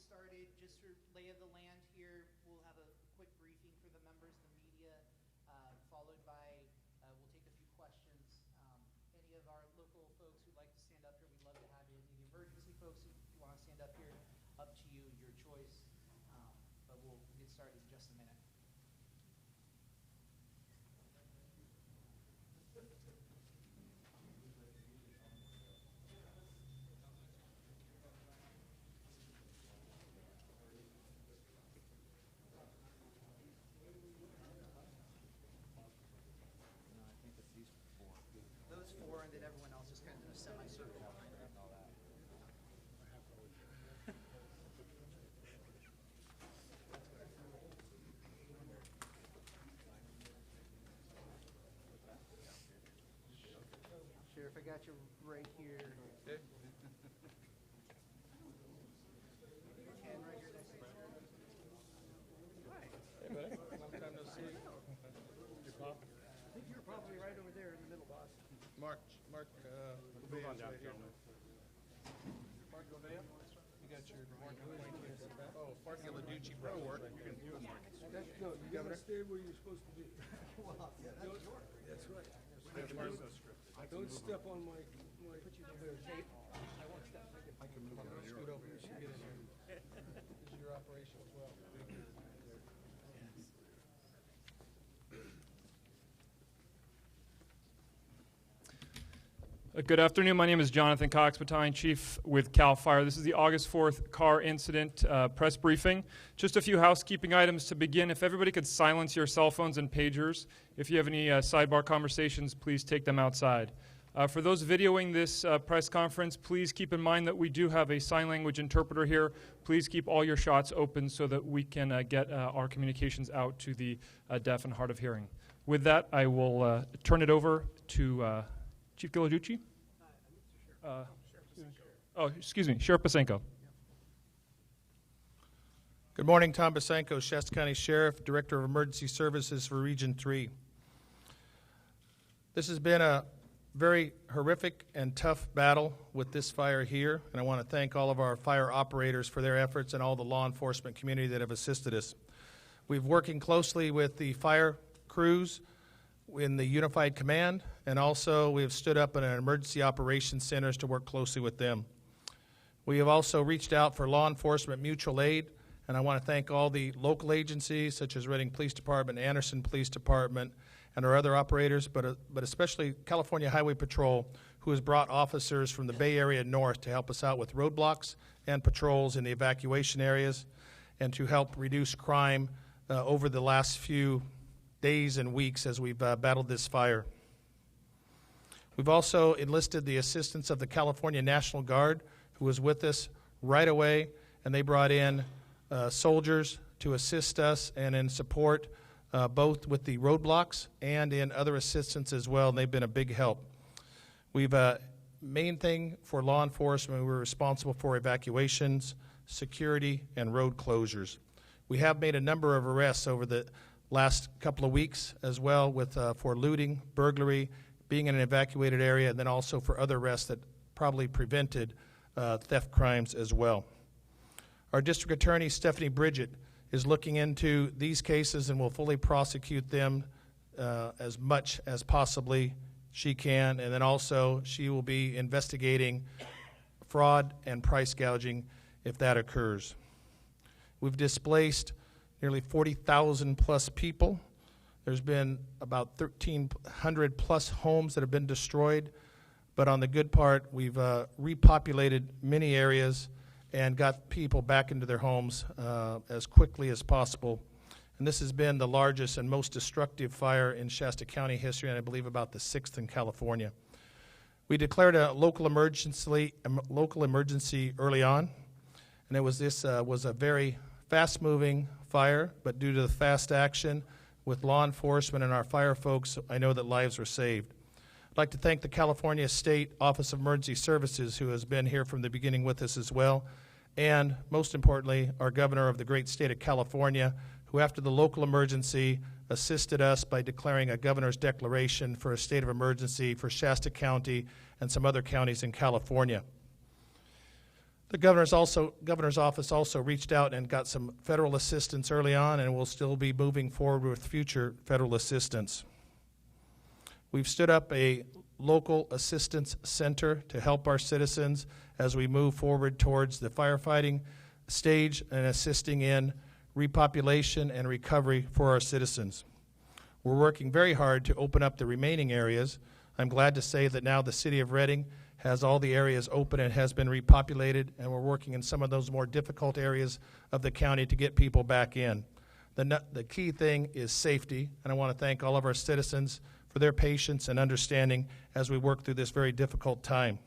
started. Just for lay of the land here, we'll have a quick briefing for the members of the media, followed by we'll take a few questions. Any of our local folks who'd like to stand up here, we'd love to have you. Any of the emergency folks who want to stand up here, up to you, your choice. But we'll get started in just a minute. Those four, and then everyone else is kind of in a semicircle behind them. Sheriff, I got you right here. Okay. And right here next to you. Hi. Hey, buddy. Long time no see. You're popping. I think you're probably right over there in the middle, boss. Mark Govea's right here. Mark Govea, you got your Marky LaDucci Pro work. That's good. You gotta stay where you're supposed to be. Well, yeah, that's yours. That's right. Don't step on my tape. I won't step. I can move it. Scoot over. You should get in here. This is your operation as well. Good afternoon. My name is Jonathan Cox, Battalion Chief with CAL FIRE. This is the August 4th Carr incident press briefing. Just a few housekeeping items to begin. If everybody could silence your cell phones and pagers. If you have any sidebar conversations, please take them outside. For those videoing this press conference, please keep in mind that we do have a sign language interpreter here. Please keep all your shots open so that we can get our communications out to the deaf and hard of hearing. With that, I will turn it over to Chief Giladucci? Excuse me, Sheriff Pasenko. Good morning, Tom Pasenko, Shasta County Sheriff, Director of Emergency Services for Region 3. This has been a very horrific and tough battle with this fire here, and I want to thank all of our fire operators for their efforts and all the law enforcement community that have assisted us. We've working closely with the fire crews in the Unified Command, and also we have stood up in an emergency operations centers to work closely with them. We have also reached out for law enforcement mutual aid, and I want to thank all the local agencies such as Reading Police Department, Anderson Police Department, and our other operators, but especially California Highway Patrol, who has brought officers from the Bay Area north to help us out with roadblocks and patrols in the evacuation areas and to help reduce crime over the last few days and weeks as we've battled this fire. We've also enlisted the assistance of the California National Guard, who was with us right away, and they brought in soldiers to assist us and in support both with the roadblocks and in other assistance as well, and they've been a big help. We've main thing for law enforcement, we're responsible for evacuations, security, and road closures. We have made a number of arrests over the last couple of weeks as well with for looting, burglary, being in an evacuated area, and then also for other arrests that probably prevented theft crimes as well. Our District Attorney, Stephanie Bridget, is looking into these cases and will fully prosecute them as much as possibly she can, and then also she will be investigating fraud and price gouging if that occurs. We've displaced nearly 40,000 plus people. There's been about 1,300 plus homes that have been destroyed, but on the good part, we've repopulated many areas and got people back into their homes as quickly as possible. And this has been the largest and most destructive fire in Shasta County history, and I believe about the 6th in California. We declared a local emergency early on, and this was a very fast-moving fire, but due to the fast action with law enforcement and our fire folks, I know that lives were saved. I'd like to thank the California State Office of Emergency Services, who has been here from the beginning with us as well, and most importantly, our governor of the great state of California, who after the local emergency assisted us by declaring a governor's declaration for a state of emergency for Shasta County and some other counties in California. The governor's office also reached out and got some federal assistance early on, and will still be moving forward with future federal assistance. We've stood up a local assistance center to help our citizens as we move forward towards the firefighting stage and assisting in repopulation and recovery for our citizens. We're working very hard to open up the remaining areas. I'm glad to say that now the city of Reading has all the areas open and has been repopulated, and we're working in some of those more difficult areas of the county to get people back in. The key thing is safety, and I want to thank all of our citizens for their patience and understanding as we work through this very difficult time.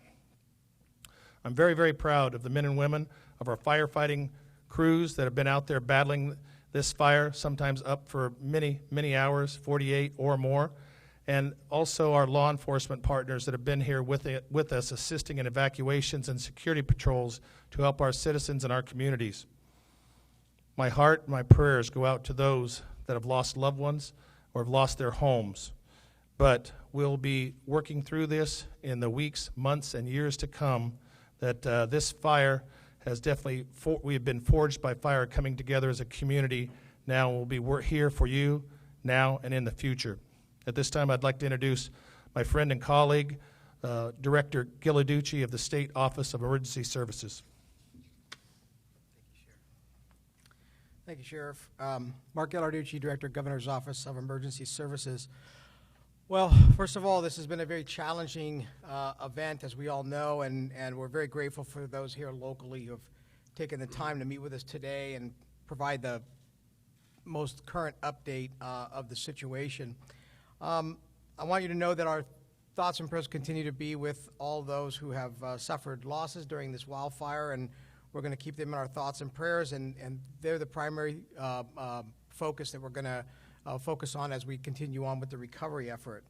I'm very, very proud of the men and women of our firefighting crews that have been out there battling this fire, sometimes up for many, many hours, 48 or more, and also our law enforcement partners that have been here with us, assisting in evacuations and security patrols to help our citizens and our communities. My heart and my prayers go out to those that have lost loved ones or have lost their homes. But we'll be working through this in the weeks, months, and years to come, that this fire has definitely, we have been forged by fire, coming together as a community. Now we'll be here for you now and in the future. At this time, I'd like to introduce my friend and colleague, Director Ghilarducci of the State Office of Emergency Services. Thank you, Sheriff. Mark Ghilarducci, Director, Governor's Office of Emergency Services. Well, first of all, this has been a very challenging event, as we all know, and we're very grateful for those here locally who have taken the time to meet with us today and provide the most current update of the situation. I want you to know that our thoughts and prayers continue to be with all those who have suffered losses during this wildfire, and we're going to keep them in our thoughts and prayers, and they're the primary focus that we're going to focus on as we continue on with the recovery effort.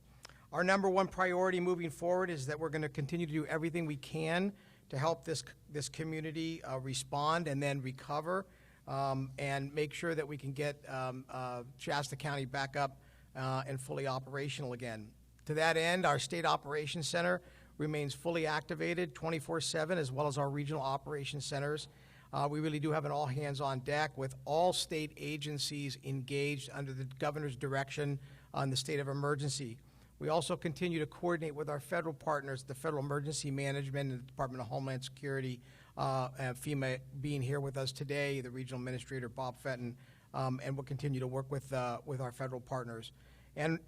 Our number one priority moving forward is that we're going to continue to do everything we can to help this community respond and then recover, and make sure that we can get Shasta County back up and fully operational again. To that end, our State Operations Center remains fully activated 24/7, as well as our regional operations centers. We really do have an all-hands-on deck with all state agencies engaged under the governor's direction on the state of emergency. We also continue to coordinate with our federal partners, the Federal Emergency Management and the Department of Homeland Security, and FEMA being here with us today, the Regional Administrator, Bob Fenton, and we'll continue to work with our federal partners. And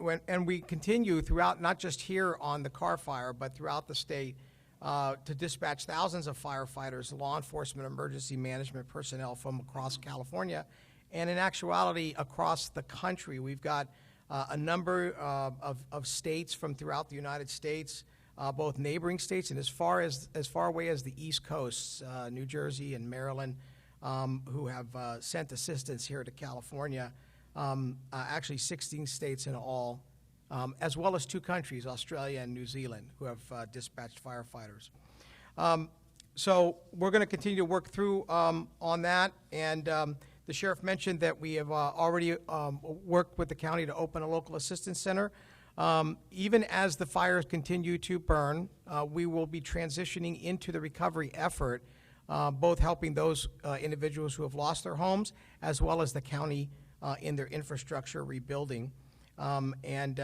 we continue throughout, not just here on the Carr fire, but throughout the state, to dispatch thousands of firefighters, law enforcement, emergency management personnel from across California, and in actuality across the country. We've got a number of states from throughout the United States, both neighboring states and as far away as the East Coast, New Jersey and Maryland, who have sent assistance here to California. Actually 16 states in all, as well as 2 countries, Australia and New Zealand, who have dispatched firefighters. So we're going to continue to work through on that, and the sheriff mentioned that we have already worked with the county to open a local assistance center. Even as the fires continue to burn, we will be transitioning into the recovery effort, both helping those individuals who have lost their homes, as well as the county in their infrastructure rebuilding. And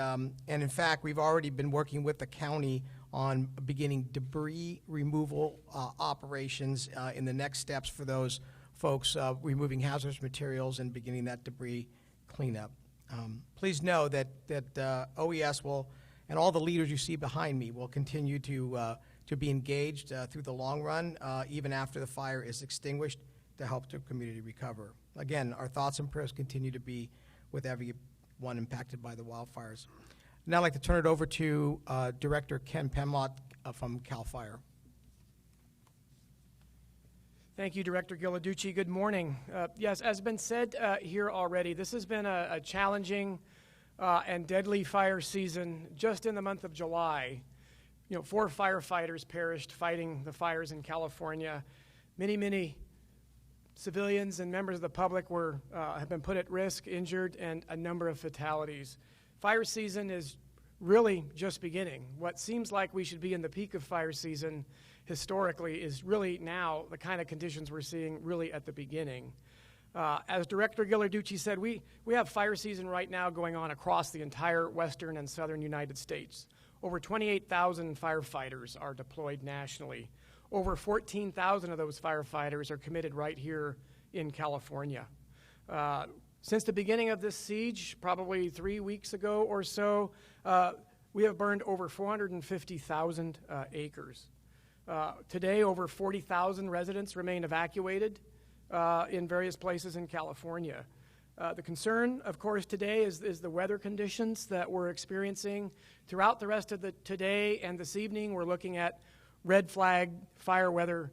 in fact, we've already been working with the county on beginning debris removal operations in the next steps for those folks, removing hazardous materials and beginning that debris cleanup. Please know that OES will, and all the leaders you see behind me, will continue to be engaged through the long run, even after the fire is extinguished, to help the community recover. Again, our thoughts and prayers continue to be with everyone impacted by the wildfires. Now I'd like to turn it over to Director Ken Pemlott from CAL FIRE. Thank you, Director Ghilarducci. Good morning. Yes, as been said here already, this has been a challenging and deadly fire season. Just in the month of July, 4 firefighters perished fighting the fires in California. Many civilians and members of the public have been put at risk, injured, and a number of fatalities. Fire season is really just beginning. What seems like we should be in the peak of fire season historically is really now the kind of conditions we're seeing really at the beginning. As Director Ghilarducci said, we have fire season right now going on across the entire western and southern United States. Over 28,000 firefighters are deployed nationally. Over 14,000 of those firefighters are committed right here in California. Since the beginning of this siege, probably 3 weeks ago or so, we have burned over 450,000 acres. Today, over 40,000 residents remain evacuated in various places in California. The concern, of course, today is the weather conditions that we're experiencing. Throughout the rest of today and this evening, we're looking at red flag fire weather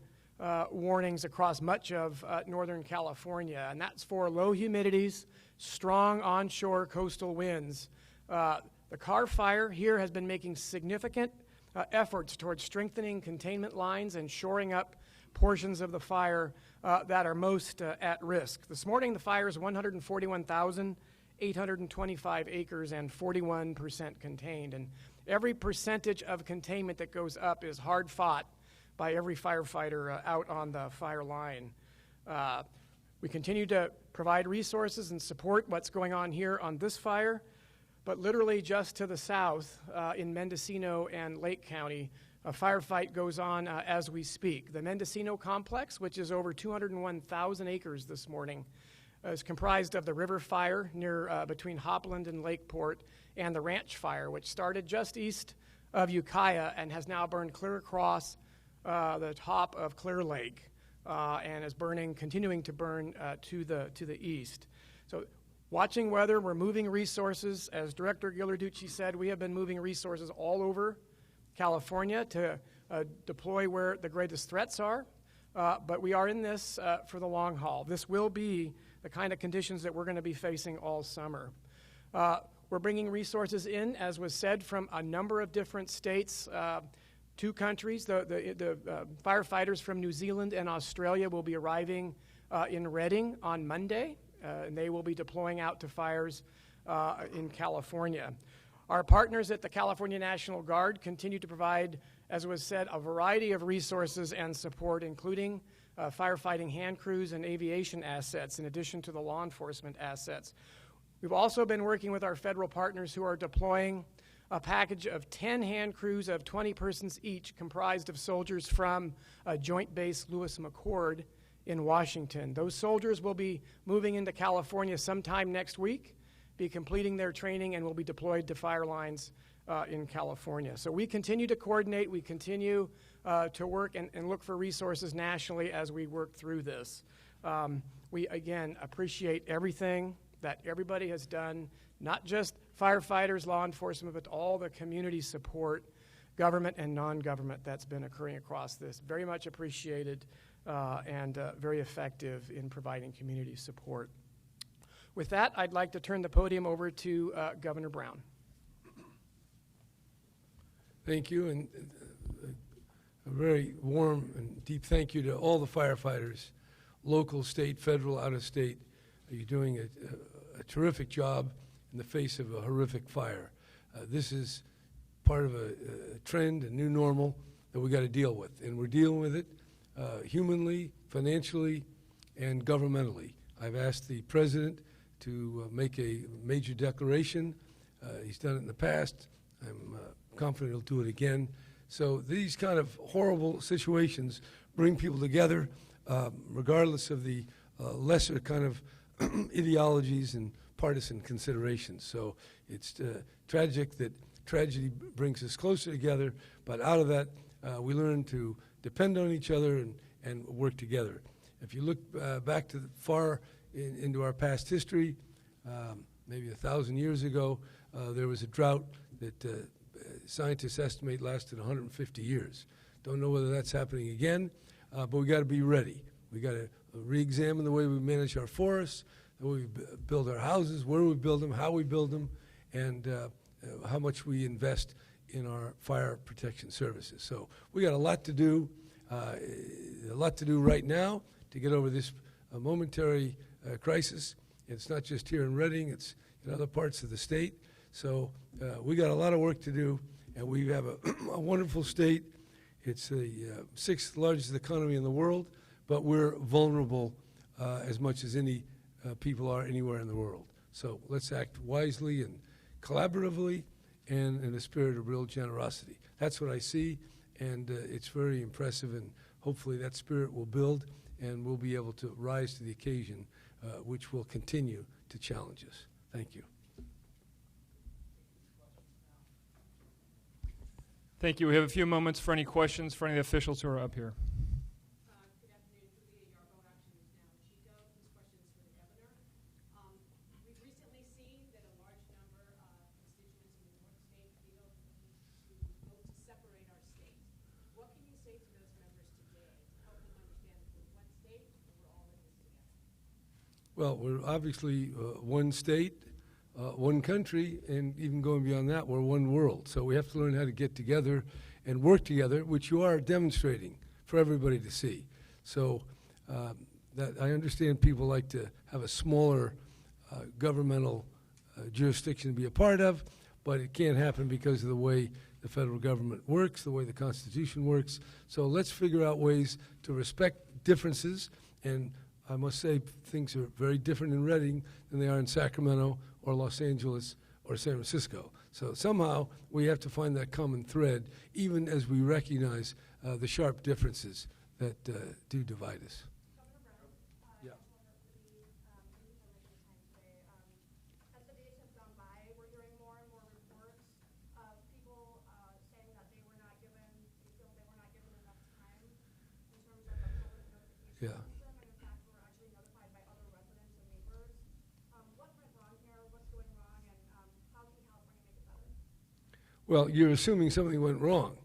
warnings across much of Northern California, and that's for low humidities, strong onshore coastal winds. The Carr fire here has been making significant efforts towards strengthening containment lines and shoring up portions of the fire that are most at risk. This morning, the fire is 141,825 acres and 41% contained. And every percentage of containment that goes up is hard fought by every firefighter out on the fire line. We continue to provide resources and support what's going on here on this fire, but literally just to the south in Mendocino and Lake County, a firefight goes on as we speak. The Mendocino complex, which is over 201,000 acres this morning, is comprised of the river fire near between Hopland and Lakeport, and the ranch fire, which started just east of Ukiah and has now burned clear across the top of Clear Lake and is continuing to burn to the east. So, watching weather, we're moving resources. As Director Ghilarducci said, we have been moving resources all over California to deploy where the greatest threats are, but we are in this for the long haul. This will be the kind of conditions that we're going to be facing all summer. We're bringing resources in, as was said, from a number of different states, 2 countries. The firefighters from New Zealand and Australia will be arriving in Redding on Monday, and they will be deploying out to fires in California. Our partners at the California National Guard continue to provide, as was said, a variety of resources and support, including firefighting hand crews and aviation assets, in addition to the law enforcement assets. We've also been working with our federal partners who are deploying a package of 10 hand crews of 20 persons each, comprised of soldiers from Joint Base Lewis McChord in Washington. Those soldiers will be moving into California sometime next week, be completing their training, and will be deployed to fire lines in California. So we continue to coordinate, we continue to work and look for resources nationally as we work through this. We, again, appreciate everything that everybody has done, not just firefighters, law enforcement, but all the community support, government and non-government, that's been occurring across this. Very much appreciated and very effective in providing community support. With that, I'd like to turn the podium over to Governor Brown. Thank you, and a very warm and deep thank you to all the firefighters, local, state, federal, out of state. You're doing a terrific job in the face of a horrific fire. This is part of a trend, a new normal that we got to deal with, and we're dealing with it humanly, financially, and governmentally. I've asked the president to make a major declaration. He's done it in the past. I'm confident he'll do it again. So these kind of horrible situations bring people together, regardless of the lesser kind of ideologies and partisan considerations. So it's tragic that tragedy brings us closer together, but out of that, we learn to depend on each other and work together. If you look back to far into our past history, maybe 1,000 years ago, there was a drought that scientists estimate lasted 150 years. Don't know whether that's happening again, but we got to be ready. We got to re-examine the way we manage our forests, the way we build our houses, where we build them, how we build them, and how much we invest in our fire protection services. So we got a lot to do right now to get over this momentary crisis. It's not just here in Redding, it's in other parts of the state. So we got a lot of work to do, and we have a wonderful state. It's the sixth largest economy in the world, but we're vulnerable as much as any people are anywhere in the world. So let's act wisely and collaboratively and in a spirit of real generosity. That's what I see, and it's very impressive, and hopefully that spirit will build and we'll be able to rise to the occasion, which will continue to challenge us. Thank you. Thank you. We have a few moments for any questions for any of the officials who are up here. Good afternoon, Julia Yarbo, Action News Now, Chico. This question is for the governor. We've recently seen that a large number of constituents in the North State feel the need to vote to separate our state. What can you say to those members today to help them understand that we're one state and we're all in this together? Well, we're obviously one state, one country, and even going beyond that, we're one world. So we have to learn how to get together and work together, which you are demonstrating for everybody to see. So that I understand people like to have a smaller governmental jurisdiction to be a part of, but it can't happen because of the way the federal government works, the way the Constitution works. So let's figure out ways to respect differences, and I must say things are very different in Reading than they are in Sacramento or Los Angeles or San Francisco. So somehow we have to find that common thread, even as we recognize the sharp differences that do divide us. Yeah. As the days have gone by, we're hearing more and more reports of people saying that they were not given enough time in terms of the public notification. Yeah. Well, you're assuming something went wrong.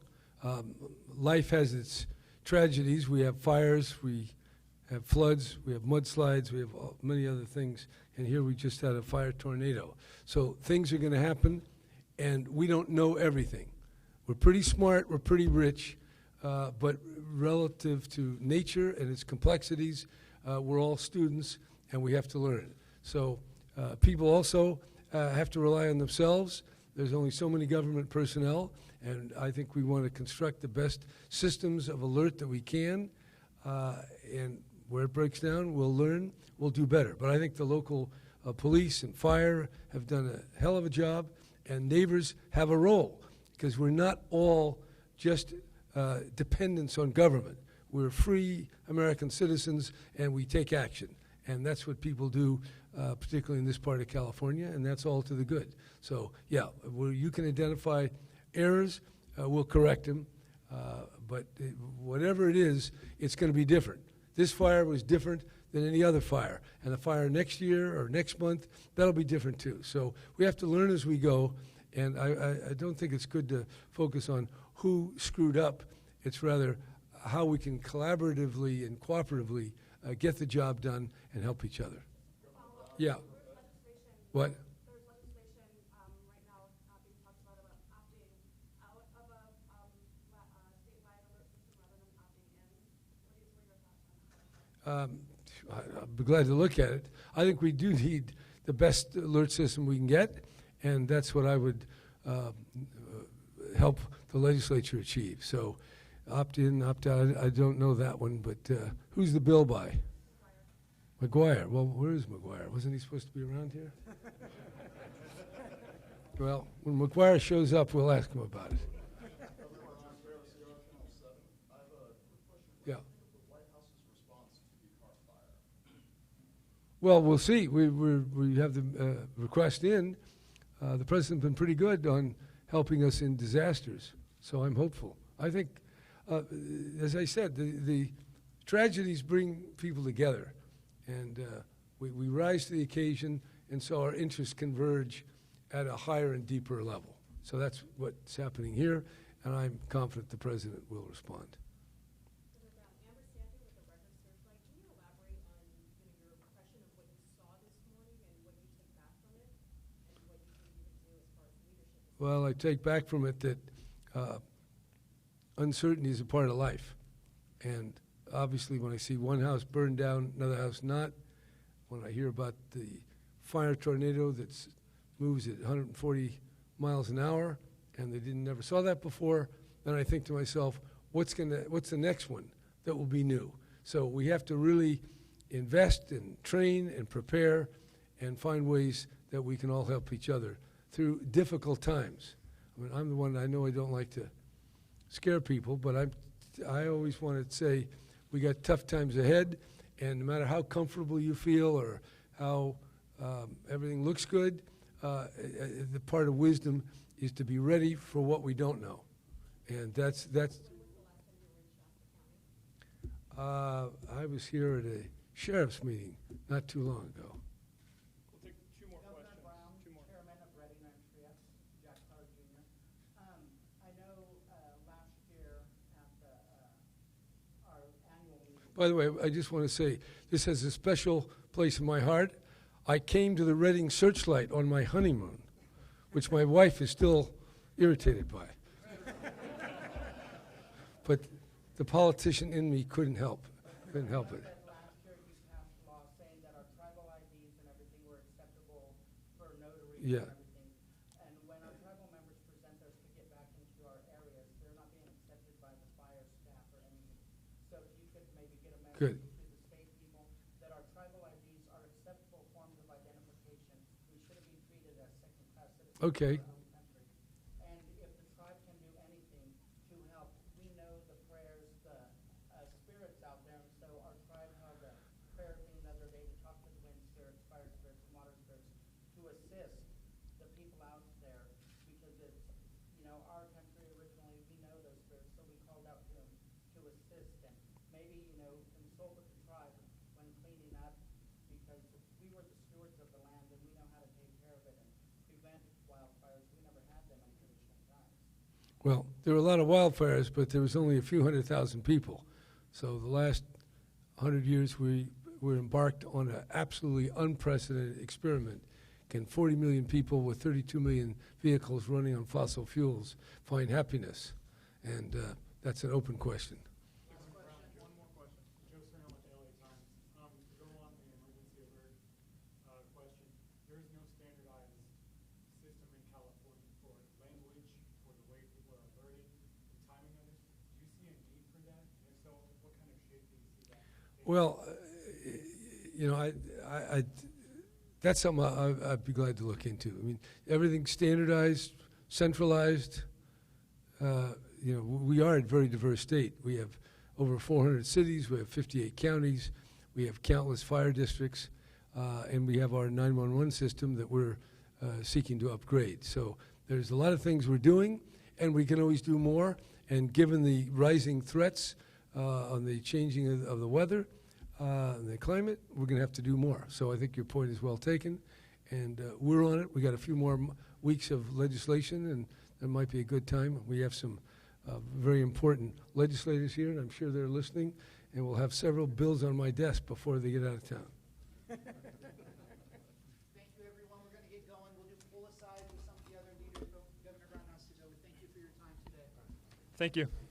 Life has its tragedies. We have fires, we have floods, we have mudslides, we have many other things, and here we just had a fire tornado. So things are going to happen, and we don't know everything. We're pretty smart, we're pretty rich, but relative to nature and its complexities, we're all students, and we have to learn. So people also have to rely on themselves. There's only so many government personnel, and I think we want to construct the best systems of alert that we can, and where it breaks down, we'll learn, we'll do better. But I think the local police and fire have done a hell of a job, and neighbors have a role, because we're not all just dependents on government. We're free American citizens, and we take action. And that's what people do, particularly in this part of California, and that's all to the good. So, yeah, where you can identify errors, we'll correct them. But whatever it is, it's going to be different. This fire was different than any other fire. And the fire next year or next month, that'll be different too. So we have to learn as we go. And I don't think it's good to focus on who screwed up. It's rather how we can collaboratively and cooperatively get the job done and help each other. Yeah. What? There's legislation right now being talked about opting out of a statewide alert system rather than opting in. What are your thoughts on that? I'd be glad to look at it. I think we do need the best alert system we can get, and that's what I would help the legislature achieve. So opt in, opt out, I don't know that one, but who's the bill by? McGuire. Well, where is McGuire? Wasn't he supposed to be around here? Well, when McGuire shows up, we'll ask him about it. Yeah. Well, we'll see. We have the request in. The president's been pretty good on helping us in disasters, so I'm hopeful. I think, as I said, the tragedies bring people together, and we rise to the occasion, and so our interests converge at a higher and deeper level. So that's what's happening here, and I'm confident the president will respond. Amber Sandy with the Record Searchlight. Can you elaborate on your impression of what you saw this morning and what you took back from it, and what you think you can do as far as leadership? Well, I take back from it that uncertainty is a part of life. And obviously when I see one house burned down, another house not, when I hear about the fire tornado that moves at 140 miles an hour, and they never saw that before, then I think to myself, what's the next one that will be new? So we have to really invest and train and prepare and find ways that we can all help each other through difficult times. I mean, I'm the one, I know I don't like to scare people, but I always want to say we got tough times ahead, and no matter how comfortable you feel or how everything looks good, the part of wisdom is to be ready for what we don't know. And that's I was here at a sheriff's meeting not too long ago. We'll take two more Governor questions. Brown, Two more. Chairman of Reading and Trias, Jack Carr Jr. I know last year at our annual meeting. By the way, I just want to say, this has a special place in my heart. I came to the Reading Searchlight on my honeymoon, which my wife is still irritated by. But the politician in me couldn't help it. Last year you passed a law saying that our tribal IDs and everything were acceptable for notaries Yeah. and everything. And when our tribal members present theirs to get back into our areas, they're not being accepted by the fire staff or anything. So if you could maybe get a Good. message to the state people that our tribal IDs are acceptable forms of identification. We shouldn't be treated as second-class citizens. Okay. Of our own country. And if the tribe can do anything to help, we know the prayers, the spirits out there. And so our tribe held a prayer thing the other day to talk to the wind spirits, fire spirits, and water spirits to assist the people out there, because it's, our country originally, we know those spirits, so we called out to them to assist and maybe, consult with the tribe when cleaning up, because we were the stewards of the land and we know how to take care of it and prevent wildfires. We never had them in traditional times. Well, there were a lot of wildfires, but there was only a few 100,000 people. So the last 100 years, we were embarked on an absolutely unprecedented experiment. Can 40 million people with 32 million vehicles running on fossil fuels find happiness? And that's an open question. One more question. Joe Serno with the LA Times. To go on the emergency alert question, there is no standardized system in California for language, for the way people are alerted, the timing of this. Do you see a need for that? And if so, what kind of shape do you see that? Well, that's something I'd be glad to look into. I mean, everything's standardized, centralized. We are a very diverse state. We have over 400 cities. We have 58 counties. We have countless fire districts. And we have our 911 system that we're seeking to upgrade. So there's a lot of things we're doing, and we can always do more. And given the rising threats on the changing of the weather, and the climate, we're going to have to do more. So I think your point is well taken, and we're on it. We got a few more weeks of legislation, and it might be a good time. We have some very important legislators here, and I'm sure they're listening, and we'll have several bills on my desk before they get out of town. Thank you, everyone. We're going to get going. We'll do pull aside with some of the other leaders. Governor Brown has to go. Thank you for your time today. Thank you.